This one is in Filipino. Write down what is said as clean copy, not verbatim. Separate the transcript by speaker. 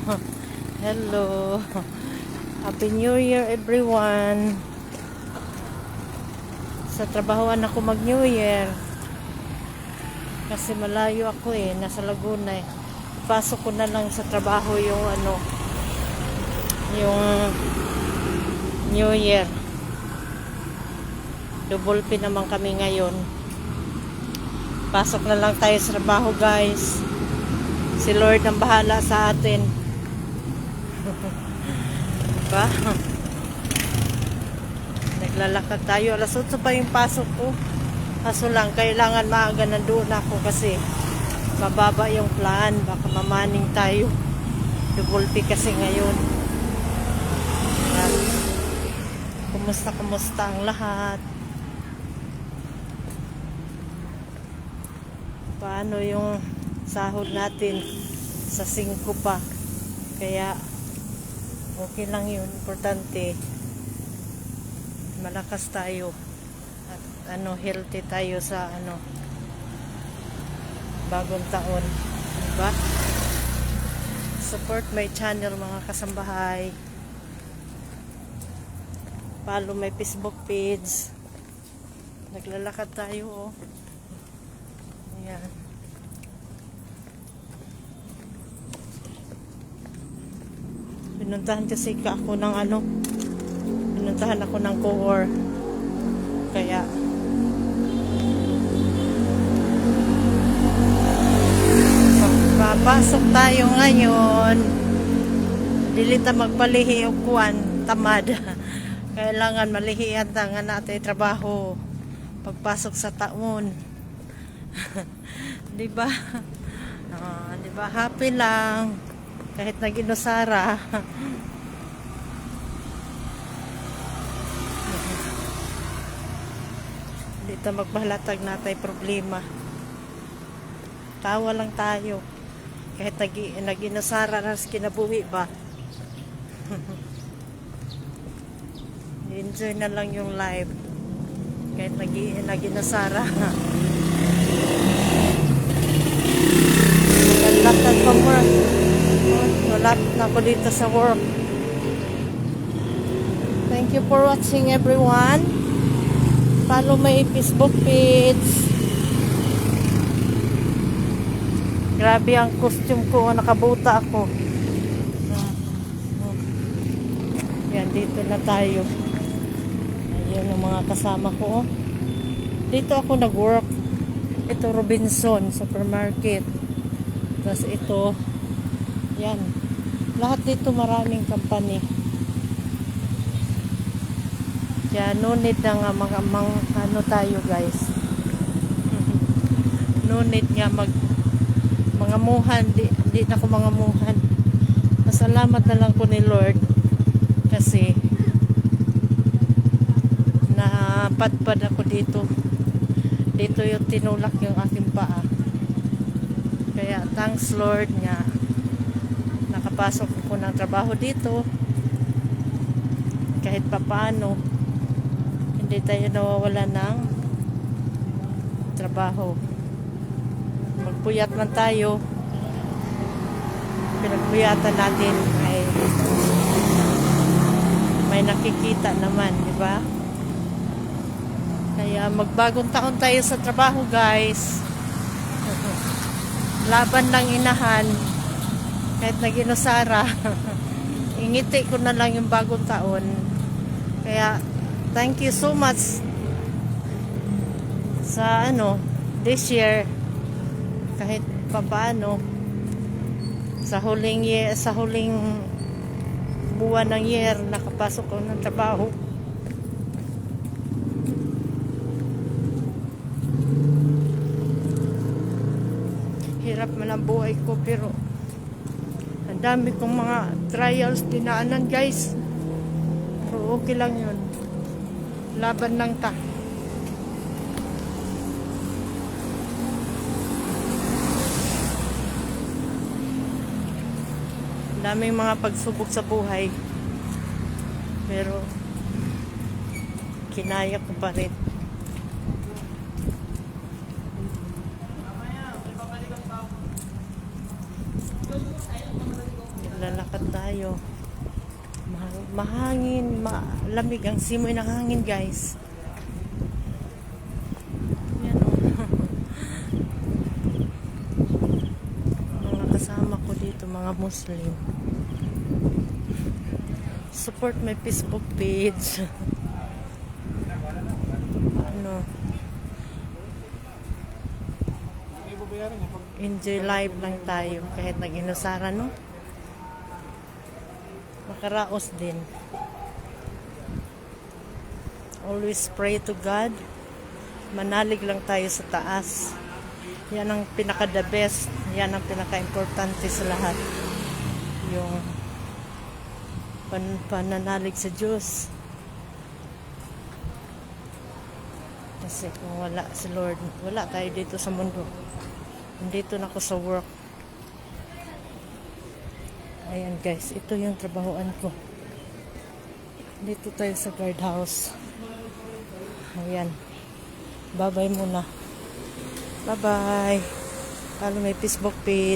Speaker 1: Hello. Happy New Year everyone. Sa trabahoan ako mag New Year. Kasi malayo ako nasa Laguna Pasok ko na lang sa trabaho yung yung New Year. Double pin naman kami ngayon. Pasok na lang tayo sa trabaho, guys. Si Lord ang bahala sa atin. Diba? Naglalakad tayo. Alas 8 pa yung pasok ko. Kaso lang, kailangan maaga nandoon ako kasi mababa yung plan. Baka mamaning tayo. Double P kasi ngayon. Kumusta ang lahat? Paano yung sahod natin sa 5 pa? Kaya okay lang yun. Importante malakas tayo at healthy tayo sa bagong taon, diba? Support my channel mga kasambahay. Follow my Facebook page. Naglalakad tayo Ayan. Pinuntahan kasi ako ng pinuntahan ako ng Coor. Kaya papasok tayo ngayon. Dilita magpalihi o kuwan, tamad. Kailangan malihian nga natin trabaho pagpasok sa taon. Diba? Diba? Happy lang kahit nag-inusara. Dito magpahalatag natin problema. Tawa lang tayo kahit nag-inusara ras kinabuhi ba. Enjoy na lang yung life kahit nag-inusara. Naglatag pa work. Nalapit na ako dito sa work. Thank you for watching everyone. Follow my Facebook page. Grabe ang costume ko. Nakabuta ako. Yan, dito na tayo. Ayan ang mga kasama ko. Dito ako nag-work. Ito Robinson Supermarket. Tapos ito, yan. Lahat dito maraming company. Kaya no need na nga tayo guys. No need nga mangamuhan. Di na ako mangamuhan. Masalamat na lang po ni Lord. Kasi napadpad ako dito. Dito yung tinulak yung aking paa. Kaya thanks Lord nga nakapasok ako ng trabaho dito. Kahit papaano hindi tayo nawawala ng trabaho. Magpuyat man tayo, pinagpuyatan natin ay may nakikita naman, di ba? Kaya magbagong taon tayo sa trabaho, guys. Laban lang inahan kahit nag-inusara. Ingiti ko na lang yung bagong taon. Kaya thank you so much sa this year, kahit papaano sa huling buwan ng year nakapasok ko ng trabaho. Hirap man ang buhay ko pero ang dami kong mga trials dinaanan, guys. Pero okay lang yun. Laban lang ta. Daming mga pagsubok sa buhay. Pero kinaya ko pa rin. Maglalakad tayo. Mahangin, malamig ang simoy ng hangin, guys. Yan o. Mga kasama ko dito, mga Muslim. Support my Facebook page. Ano? Enjoy life lang tayo kahit nag-inusara, no? Makaraos din. Always pray to God. Manalig lang tayo sa taas. Yan ang pinaka-the best. Yan ang pinaka-importante sa lahat. Yung pananalig sa Diyos. Kasi kung wala si Lord, wala tayo dito sa mundo. Nandito na ako sa work. Ayan guys, ito yung trabahoan ko. Dito tayo sa guardhouse. Ayan. Bye-bye muna. Bye-bye. Follow my Facebook page.